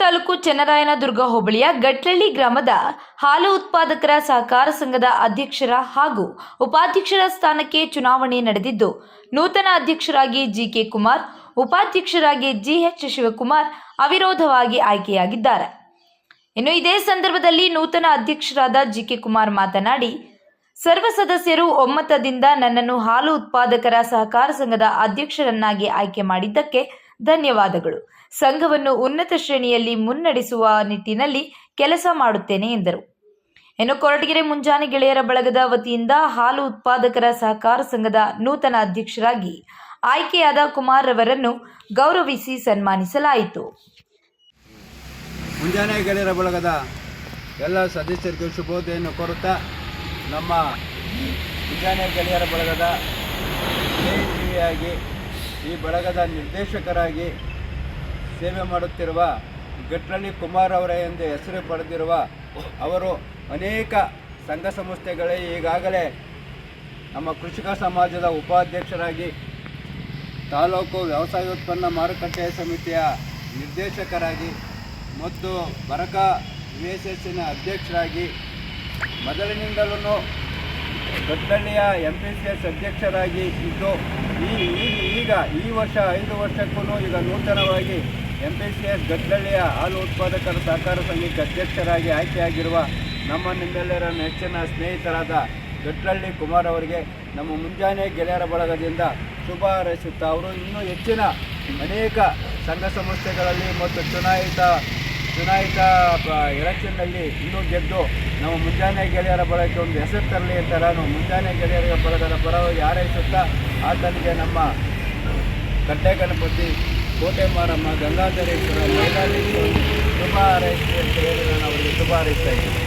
ತಾಲೂಕು ಚನ್ನರಾಯನದುರ್ಗ ಹೋಬಳಿಯ ಗಟ್ಲಳ್ಳಿ ಗ್ರಾಮದ ಹಾಲು ಉತ್ಪಾದಕರ ಸಹಕಾರ ಸಂಘದ ಅಧ್ಯಕ್ಷರ ಹಾಗೂ ಉಪಾಧ್ಯಕ್ಷರ ಸ್ಥಾನಕ್ಕೆ ಚುನಾವಣೆ ನಡೆದಿದ್ದು, ನೂತನ ಅಧ್ಯಕ್ಷರಾಗಿ ಜಿಕೆ ಕುಮಾರ್, ಉಪಾಧ್ಯಕ್ಷರಾಗಿ ಜಿಎಚ್ ಶಿವಕುಮಾರ್ ಅವಿರೋಧವಾಗಿ ಆಯ್ಕೆಯಾಗಿದ್ದಾರೆ. ಇನ್ನು ಇದೇ ಸಂದರ್ಭದಲ್ಲಿ ನೂತನ ಅಧ್ಯಕ್ಷರಾದ ಜಿಕೆ ಕುಮಾರ್ ಮಾತನಾಡಿ, ಸರ್ವ ಸದಸ್ಯರು ಒಮ್ಮತದಿಂದ ನನ್ನನ್ನು ಹಾಲು ಉತ್ಪಾದಕರ ಸಹಕಾರ ಸಂಘದ ಅಧ್ಯಕ್ಷರನ್ನಾಗಿ ಆಯ್ಕೆ ಮಾಡಿದ್ದಕ್ಕೆ ಧನ್ಯವಾದಗಳು. ಸಂಘವನ್ನು ಉನ್ನತ ಶ್ರೇಣಿಯಲ್ಲಿ ಮುನ್ನಡೆಸುವ ನಿಟ್ಟಿನಲ್ಲಿ ಕೆಲಸ ಮಾಡುತ್ತೇನೆ ಎಂದರು. ಇನ್ನು ಕೊರಟಗೆರೆ ಮುಂಜಾನೆ ಗೆಳೆಯರ ಬಳಗದ ವತಿಯಿಂದ ಹಾಲು ಉತ್ಪಾದಕರ ಸಹಕಾರ ಸಂಘದ ನೂತನ ಅಧ್ಯಕ್ಷರಾಗಿ ಆಯ್ಕೆಯಾದ ಕುಮಾರ್ ಅವರನ್ನು ಗೌರವಿಸಿ ಸನ್ಮಾನಿಸಲಾಯಿತು. ಮುಂಜಾನೆ ಗೆಳೆಯರ ಬಳಗದ ಎಲ್ಲ ಸದಸ್ಯರಿಗೆ ಶುಭೋದಯನ್ನು ಕೋರುತ್ತಾ, ನಮ್ಮ ಮುಂಜಾನೆ ಗೆಳೆಯರ ಬಳಗದ ಜಿಯಾಗಿ ಈ ಬಳಗದ ನಿರ್ದೇಶಕರಾಗಿ ಸೇವೆ ಮಾಡುತ್ತಿರುವ ಗಟ್ಲಳ್ಳಿ ಕುಮಾರ್ ಅವರ ಎಂದು ಹೆಸರು ಪಡೆದಿರುವ ಅವರು ಅನೇಕ ಸಂಘ ಸಂಸ್ಥೆಗಳೇ ಈಗಾಗಲೇ ನಮ್ಮ ಕೃಷಿಕ ಸಮಾಜದ ಉಪಾಧ್ಯಕ್ಷರಾಗಿ, ತಾಲೂಕು ವ್ಯವಸಾಯೋತ್ಪನ್ನ ಮಾರುಕಟ್ಟೆ ಸಮಿತಿಯ ನಿರ್ದೇಶಕರಾಗಿ ಮತ್ತು ಬರಕ VSSನ ಅಧ್ಯಕ್ಷರಾಗಿ, ಮೊದಲಿನಿಂದಲೂ ಗಟ್ಲಳ್ಳಿಯ MPCS ಅಧ್ಯಕ್ಷರಾಗಿ ಇದ್ದು ಈಗ ಈ ವರ್ಷ 5 ವರ್ಷಕ್ಕೂ ಈಗ ನೂತನವಾಗಿ MPCS ಗಟ್ಲಳ್ಳಿಯ ಹಾಲು ಉತ್ಪಾದಕರ ಸಹಕಾರ ಸಂಘಕ್ಕೆ ಅಧ್ಯಕ್ಷರಾಗಿ ಆಯ್ಕೆಯಾಗಿರುವ ನಮ್ಮ ನಿಮ್ಮೆಲ್ಲರ ನೆಚ್ಚಿನ ಸ್ನೇಹಿತರಾದ ಗಟ್ಲಳ್ಳಿ ಕುಮಾರ್ ಅವರಿಗೆ ನಮ್ಮ ಮುಂಜಾನೆ ಗೆಳೆಯರ ಬಳಗದಿಂದ ಶುಭ ಹಾರೈಸುತ್ತಾ, ಅವರು ಇನ್ನೂ ಹೆಚ್ಚಿನ ಅನೇಕ ಸಂಘ ಸಂಸ್ಥೆಗಳಲ್ಲಿ ಮತ್ತು ಚುನಾಯಿತ ಎಲೆಕ್ಷನ್ನಲ್ಲಿ ಇನ್ನೂ ಗೆದ್ದು ನಮ್ಮ ಮುಂಜಾನೆ ಗೆಳೆಯರ ಬಳಗಕ್ಕೆ ಒಂದು ಹೆಸರು ತರಲಿ ಅಂತ ನಾನು ಮುಂಜಾನೆ ಗೆಳೆಯರ ಬಳಗದ ಪರವಾಗಿ ಹಾರೈಸುತ್ತಾ, ಆತನಿಗೆ ನಮ್ಮ ಕಟ್ಟೆ ಗಣಪತಿ, ಕೋಟೆ ಮಾರಮ್ಮ, ಗಂಗಾಧರೇಶ್ವರ, ಮೈಲಾರೇಶ್ವರ ಶುಭ ಹಾರೈಸಿ ಅಂತ ಹೇಳಿ ನಾನು ಅವರಿಗೆ ಶುಭ ಹಾರೈಸ್ತಾ ಇದ್ದೀನಿ.